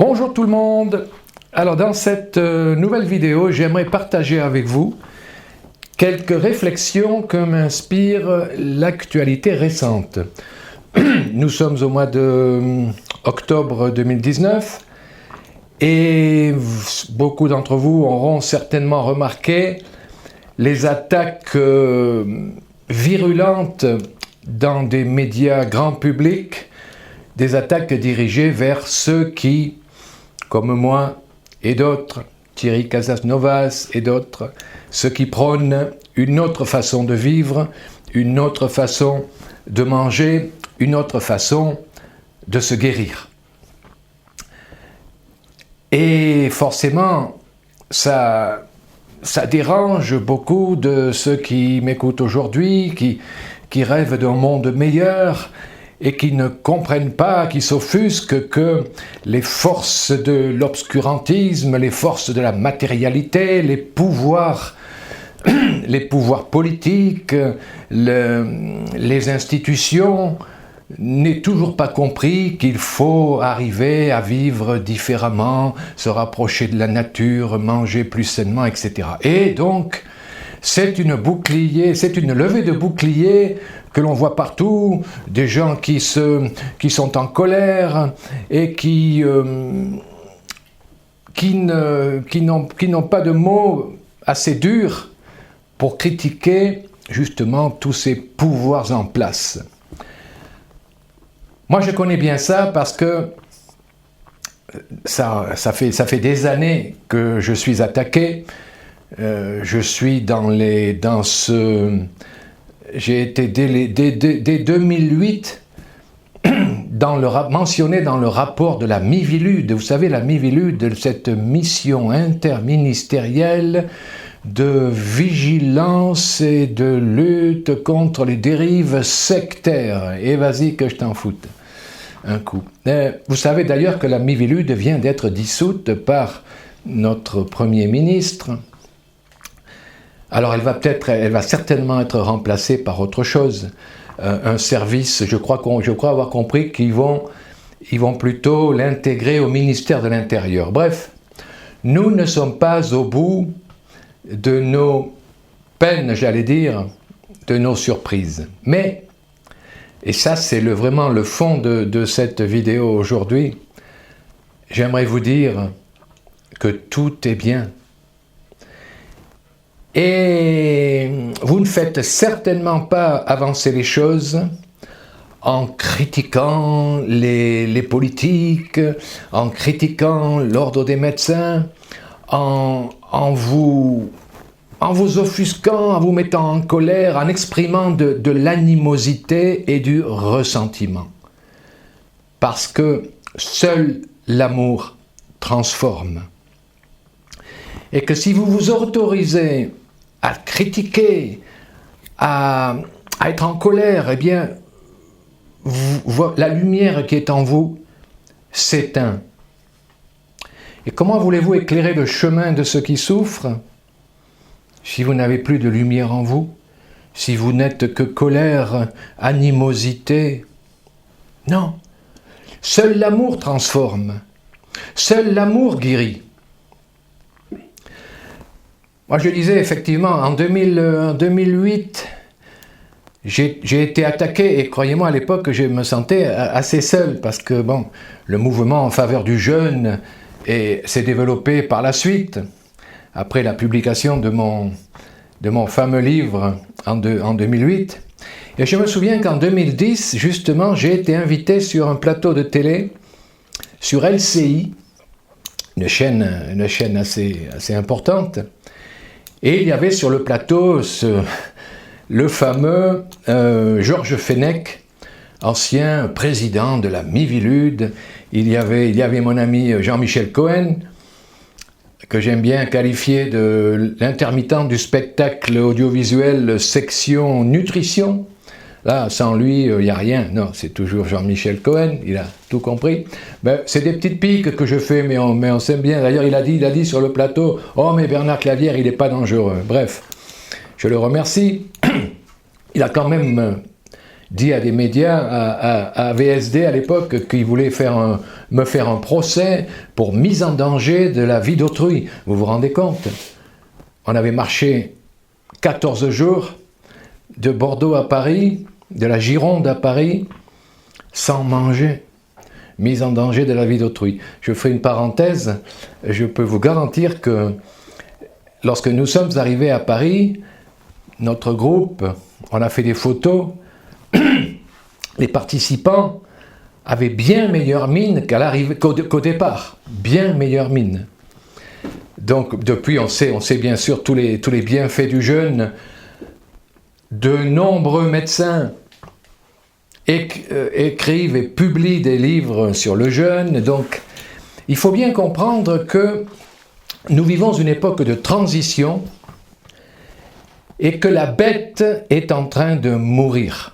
Bonjour tout le monde. Alors dans cette nouvelle vidéo, j'aimerais partager avec vous quelques réflexions que m'inspire l'actualité récente. Nous sommes au mois de octobre 2019 et beaucoup d'entre vous auront certainement remarqué les attaques virulentes dans des médias grand public, des attaques dirigées vers ceux qui, comme moi et d'autres, Thierry Casasnovas et d'autres, ceux qui prônent une autre façon de vivre, une autre façon de manger, une autre façon de se guérir. Et forcément, ça dérange beaucoup de ceux qui m'écoutent aujourd'hui, qui rêvent d'un monde meilleur et qui ne comprennent pas, qui s'offusquent que les forces de l'obscurantisme, les forces de la matérialité, les pouvoirs politiques, les institutions n'aient toujours pas compris qu'il faut arriver à vivre différemment, se rapprocher de la nature, manger plus sainement, etc. Et donc, c'est une levée de bouclier que l'on voit partout, des gens qui sont en colère et qui n'ont pas de mots assez durs pour critiquer justement tous ces pouvoirs en place. Moi je connais bien ça parce que ça fait des années que je suis attaqué. Je suis j'ai été dès 2008 mentionné dans le rapport de la Miviludes. Vous savez, la Miviludes, cette mission interministérielle de vigilance et de lutte contre les dérives sectaires. Et vas-y que je t'en foute un coup. Vous savez d'ailleurs que la Miviludes vient d'être dissoute par notre Premier ministre. Alors elle va certainement être remplacée par autre chose, un service. Je crois avoir compris qu'ils vont plutôt l'intégrer au ministère de l'Intérieur. Bref, nous ne sommes pas au bout de nos peines, j'allais dire, de nos surprises. Mais, et ça c'est vraiment le fond de cette vidéo aujourd'hui, j'aimerais vous dire que tout est bien. Et vous ne faites certainement pas avancer les choses en critiquant les politiques, en critiquant l'ordre des médecins, en vous offusquant, en vous mettant en colère, en exprimant de l'animosité et du ressentiment. Parce que seul l'amour transforme. Et que si vous vous autorisez à critiquer, à être en colère, eh bien, la lumière qui est en vous s'éteint. Et comment voulez-vous éclairer le chemin de ceux qui souffrent si vous n'avez plus de lumière en vous, si vous n'êtes que colère, animosité? Non. Seul l'amour transforme. Seul l'amour guérit. Moi je disais effectivement, en 2008, j'ai été attaqué et croyez-moi à l'époque je me sentais assez seul parce que bon, le mouvement en faveur du jeûne s'est développé par la suite, après la publication de mon fameux livre en 2008. Et je me souviens qu'en 2010, justement, j'ai été invité sur un plateau de télé, sur LCI, une chaîne assez importante. Et il y avait sur le plateau le fameux Georges Fenech, ancien président de la Miviludes. Il y avait mon ami Jean-Michel Cohen, que j'aime bien qualifier de l'intermittent du spectacle audiovisuel section nutrition. Là, sans lui, il n'y a rien. Non, c'est toujours Jean-Michel Cohen, il a tout compris. Ben, c'est des petites piques que je fais, mais on s'aime bien. D'ailleurs, il a dit sur le plateau, « Oh, mais Bernard Clavière, il n'est pas dangereux. » Bref, je le remercie. Il a quand même dit à des médias, à VSD à l'époque, qu'ils voulaient me faire un procès pour mise en danger de la vie d'autrui. Vous vous rendez compte? On avait marché 14 jours de Bordeaux à Paris, de la Gironde à Paris, sans manger. Mise en danger de la vie d'autrui. Je fais une parenthèse, je peux vous garantir que lorsque nous sommes arrivés à Paris, notre groupe, on a fait des photos, les participants avaient bien meilleure mine qu'au départ, bien meilleure mine. Donc depuis, on sait bien sûr tous les bienfaits du jeûne. De nombreux médecins écrivent et publient des livres sur le jeûne. Donc il faut bien comprendre que nous vivons une époque de transition et que la bête est en train de mourir.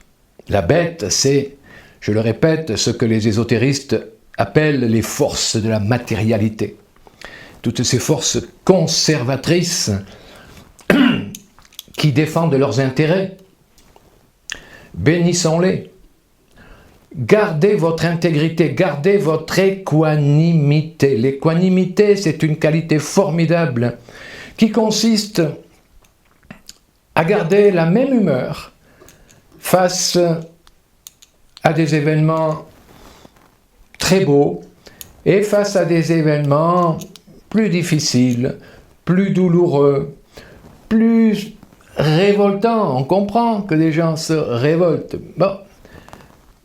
La bête, c'est, je le répète, ce que les ésotéristes appellent les forces de la matérialité. Toutes ces forces conservatrices qui défendent leurs intérêts. Bénissons-les. Gardez votre intégrité, gardez votre équanimité. L'équanimité, c'est une qualité formidable qui consiste à garder la même humeur face à des événements très beaux et face à des événements plus difficiles, plus douloureux, plus révoltants. On comprend que des gens se révoltent. Bon.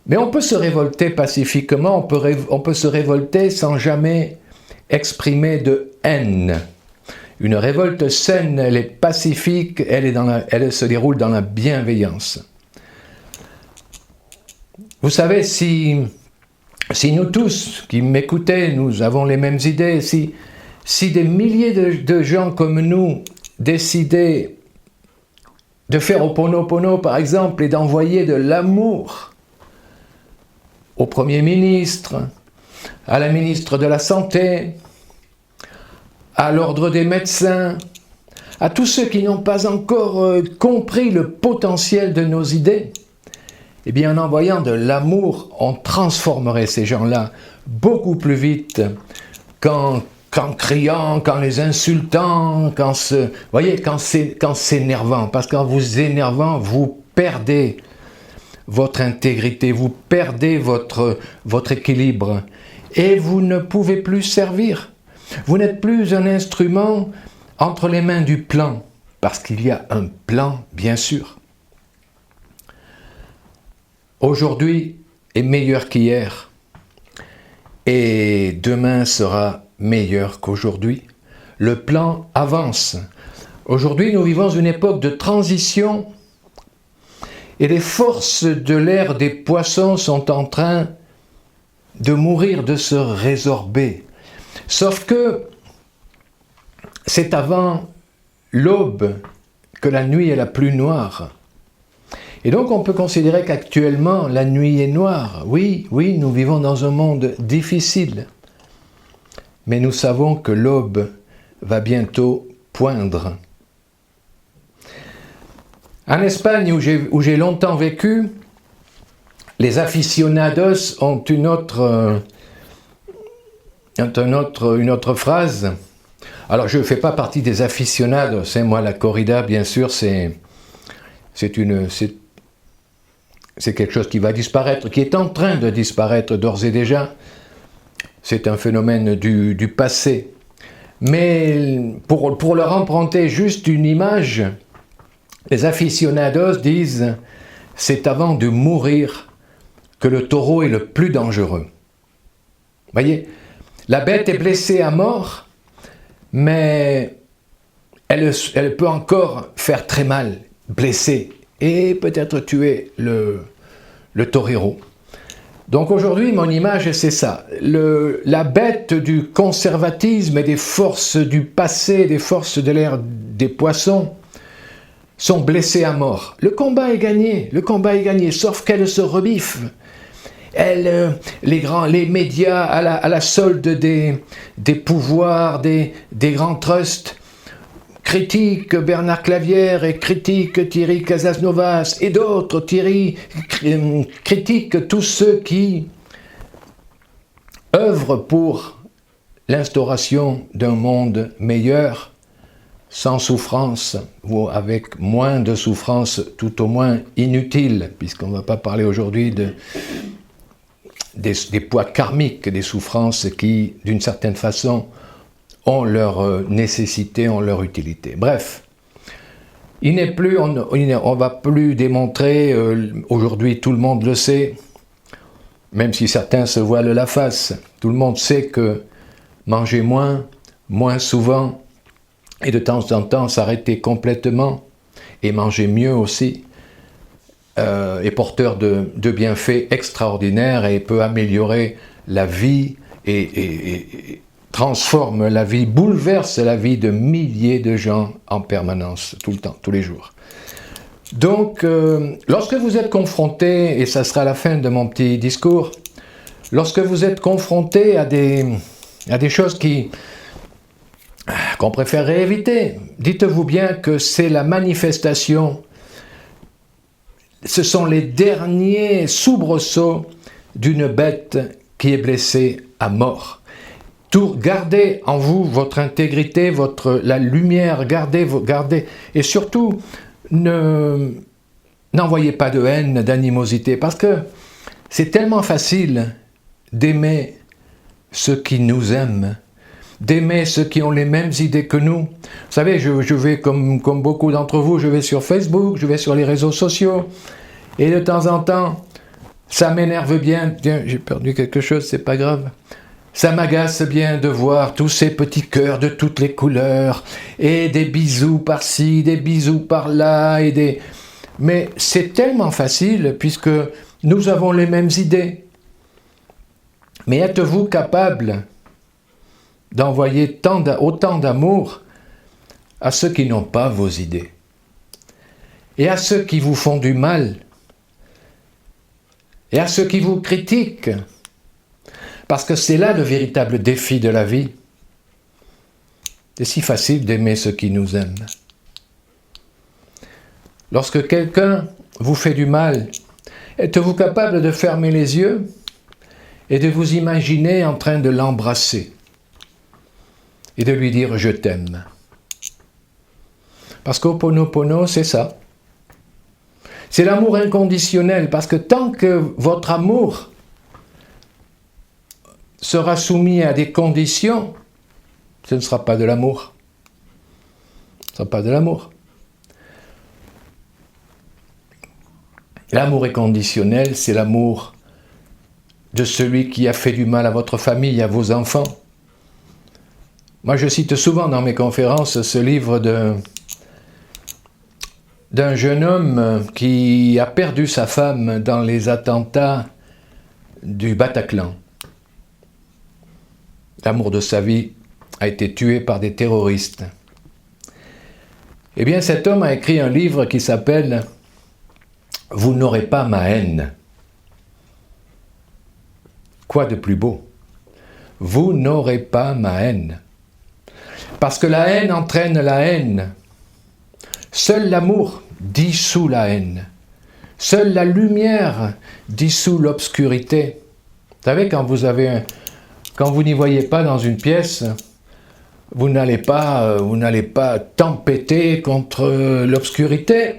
Mais on peut se révolter pacifiquement, on peut se révolter sans jamais exprimer de haine. Une révolte saine, elle est pacifique, elle se déroule dans la bienveillance. Vous savez, si nous tous qui m'écoutez, nous avons les mêmes idées, si des milliers de gens comme nous décidaient de faire Ho'oponopono par exemple et d'envoyer de l'amour au Premier ministre, à la ministre de la Santé, à l'ordre des médecins, à tous ceux qui n'ont pas encore compris le potentiel de nos idées, eh bien en envoyant de l'amour, on transformerait ces gens-là beaucoup plus vite qu'en criant, qu'en les insultant, qu'en s'énervant. Parce qu'en vous énervant, vous perdez votre intégrité, vous perdez votre équilibre et vous ne pouvez plus servir. Vous n'êtes plus un instrument entre les mains du plan, parce qu'il y a un plan, bien sûr. Aujourd'hui est meilleur qu'hier et demain sera meilleur qu'aujourd'hui. Le plan avance. Aujourd'hui, nous vivons une époque de transition et les forces de l'ère des poissons sont en train de mourir, de se résorber. Sauf que c'est avant l'aube que la nuit est la plus noire. Et donc on peut considérer qu'actuellement la nuit est noire. Oui, nous vivons dans un monde difficile. Mais nous savons que l'aube va bientôt poindre. En Espagne, où j'ai longtemps vécu, les aficionados ont une autre phrase. Alors, je ne fais pas partie des aficionados. Moi, la corrida, bien sûr, c'est quelque chose qui va disparaître, qui est en train de disparaître d'ores et déjà. C'est un phénomène du passé. Mais pour leur emprunter juste une image, les aficionados disent « c'est avant de mourir que le taureau est le plus dangereux ». Voyez, la bête est blessée à mort, mais elle peut encore faire très mal, blesser, et peut-être tuer le torero. Donc aujourd'hui, mon image, c'est ça. La bête du conservatisme et des forces du passé, des forces de l'ère des poissons, sont blessées à mort. Le combat est gagné, sauf qu'elles se rebiffent. Les médias à la solde des pouvoirs, des grands trusts, critique Bernard Clavière et critique Thierry Casasnovas et d'autres, critique tous ceux qui œuvrent pour l'instauration d'un monde meilleur, sans souffrance, ou avec moins de souffrance, tout au moins inutile, puisqu'on ne va pas parler aujourd'hui des poids karmiques, des souffrances qui, d'une certaine façon, ont leur nécessité, ont leur utilité. Bref, on ne va plus démontrer, aujourd'hui tout le monde le sait, même si certains se voilent la face, tout le monde sait que manger moins souvent, et de temps en temps s'arrêter complètement, et manger mieux aussi, est porteur de bienfaits extraordinaires et peut améliorer la vie et transforme la vie, bouleverse la vie de milliers de gens en permanence, tout le temps, tous les jours. Donc, lorsque vous êtes confronté, et ça sera la fin de mon petit discours, lorsque vous êtes confronté à des choses qu'on préférerait éviter, dites-vous bien que c'est la manifestation, ce sont les derniers soubresauts d'une bête qui est blessée à mort. Gardez en vous votre intégrité, la lumière, gardez, et surtout, n'envoyez pas de haine, d'animosité, parce que c'est tellement facile d'aimer ceux qui nous aiment, d'aimer ceux qui ont les mêmes idées que nous. Vous savez, je vais, comme beaucoup d'entre vous, je vais sur Facebook, je vais sur les réseaux sociaux, et de temps en temps, ça m'énerve bien. Tiens, j'ai perdu quelque chose, c'est pas grave. Ça m'agace bien de voir tous ces petits cœurs de toutes les couleurs, et des bisous par-ci, des bisous par-là, mais c'est tellement facile, puisque nous avons les mêmes idées. Mais êtes-vous capable d'envoyer autant d'amour à ceux qui n'ont pas vos idées, et à ceux qui vous font du mal, et à ceux qui vous critiquent? Parce que c'est là le véritable défi de la vie. C'est si facile d'aimer ceux qui nous aiment. Lorsque quelqu'un vous fait du mal, êtes-vous capable de fermer les yeux et de vous imaginer en train de l'embrasser et de lui dire « je t'aime ». Parce qu'Ho'oponopono, c'est ça. C'est l'amour inconditionnel, parce que tant que votre amour sera soumis à des conditions, ce ne sera pas de l'amour. Ce ne sera pas de l'amour. L'amour inconditionnel, c'est l'amour de celui qui a fait du mal à votre famille, à vos enfants. Moi, je cite souvent dans mes conférences ce livre d'un jeune homme qui a perdu sa femme dans les attentats du Bataclan. L'amour de sa vie a été tué par des terroristes. Eh bien, cet homme a écrit un livre qui s'appelle « Vous n'aurez pas ma haine ». Quoi de plus beau? Vous n'aurez pas ma haine. Parce que la haine entraîne la haine. Seul l'amour dissout la haine. Seule la lumière dissout l'obscurité. Vous savez, quand vous n'y voyez pas dans une pièce, vous n'allez pas tempêter contre l'obscurité.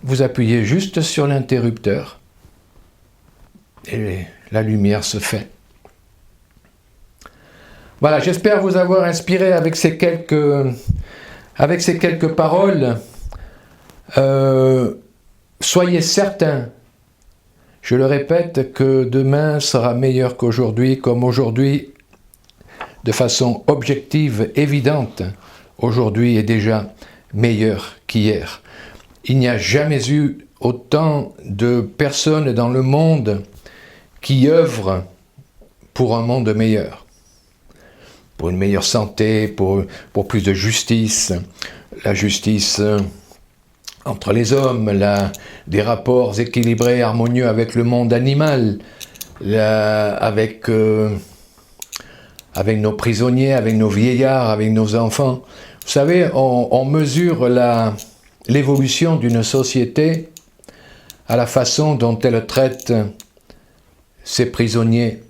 Vous appuyez juste sur l'interrupteur et la lumière se fait. Voilà, j'espère vous avoir inspiré avec ces quelques paroles. Soyez certains, je le répète, que demain sera meilleur qu'aujourd'hui, comme aujourd'hui, de façon objective, évidente, aujourd'hui est déjà meilleur qu'hier. Il n'y a jamais eu autant de personnes dans le monde qui œuvrent pour un monde meilleur, pour une meilleure santé, pour plus de justice, la justice entre les hommes, des rapports équilibrés, harmonieux avec le monde animal, avec avec nos prisonniers, avec nos vieillards, avec nos enfants. Vous savez, on mesure l'évolution d'une société à la façon dont elle traite ses prisonniers,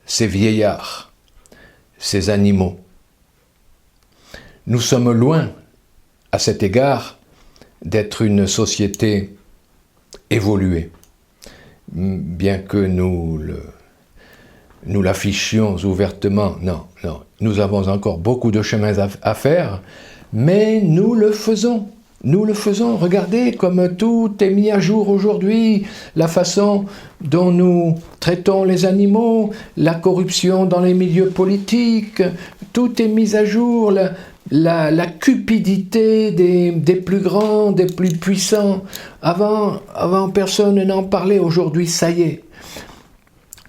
ses vieillards, ses animaux. Nous sommes loin, à cet égard, d'être une société évoluée, bien que nous l'affichions ouvertement. Non, nous avons encore beaucoup de chemin à faire, mais nous le faisons. Nous le faisons. Regardez comme tout est mis à jour aujourd'hui, la façon dont nous traitons les animaux, la corruption dans les milieux politiques, tout est mis à jour, la cupidité des plus grands, des plus puissants. Avant personne n'en parlait, aujourd'hui ça y est.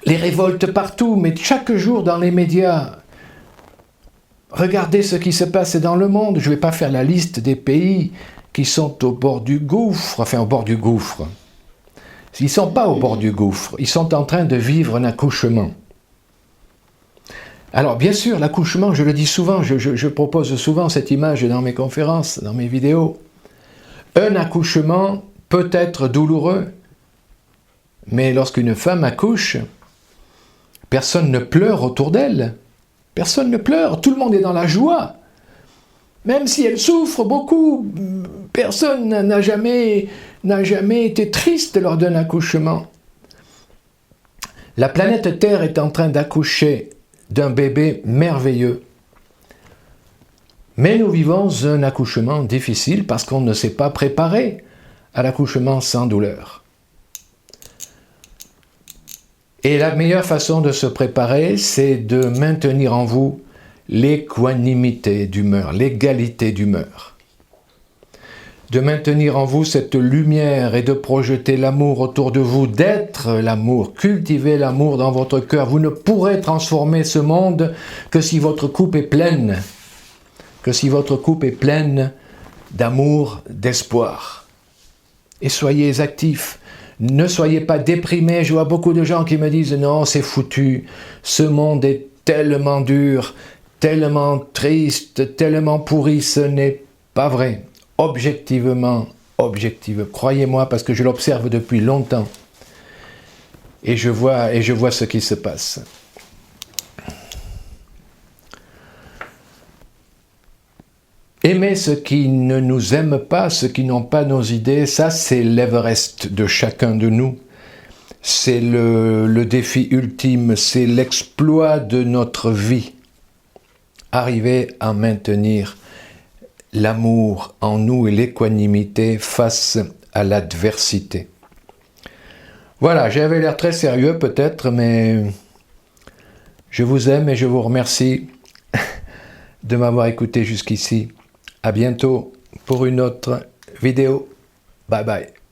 Les révoltes partout, mais chaque jour dans les médias. Regardez ce qui se passe dans le monde. Je ne vais pas faire la liste des pays qui sont au bord du gouffre, enfin au bord du gouffre. Ils ne sont pas au bord du gouffre, ils sont en train de vivre un accouchement. Alors bien sûr, l'accouchement, je le dis souvent, je propose souvent cette image dans mes conférences, dans mes vidéos. Un accouchement peut être douloureux, mais lorsqu'une femme accouche, personne ne pleure autour d'elle. Personne ne pleure, tout le monde est dans la joie. Même si elle souffre beaucoup, personne n'a jamais été triste lors d'un accouchement. La planète Terre est en train d'accoucher d'un bébé merveilleux. Mais nous vivons un accouchement difficile parce qu'on ne s'est pas préparé à l'accouchement sans douleur. Et la meilleure façon de se préparer, c'est de maintenir en vous l'équanimité d'humeur, l'égalité d'humeur. De maintenir en vous cette lumière et de projeter l'amour autour de vous, d'être l'amour, cultiver l'amour dans votre cœur. Vous ne pourrez transformer ce monde que si votre coupe est pleine, d'amour, d'espoir. Et soyez actifs. Ne soyez pas déprimés. Je vois beaucoup de gens qui me disent « Non, c'est foutu. Ce monde est tellement dur, tellement triste, tellement pourri. » Ce n'est pas vrai. Objectivement, croyez-moi, parce que je l'observe depuis longtemps. Et je vois ce qui se passe. Aimer ceux qui ne nous aiment pas, ceux qui n'ont pas nos idées, ça c'est l'Everest de chacun de nous. C'est le défi ultime, c'est l'exploit de notre vie. Arriver à maintenir l'amour en nous et l'équanimité face à l'adversité. Voilà, j'avais l'air très sérieux peut-être, mais je vous aime et je vous remercie de m'avoir écouté jusqu'ici. À bientôt pour une autre vidéo. Bye bye.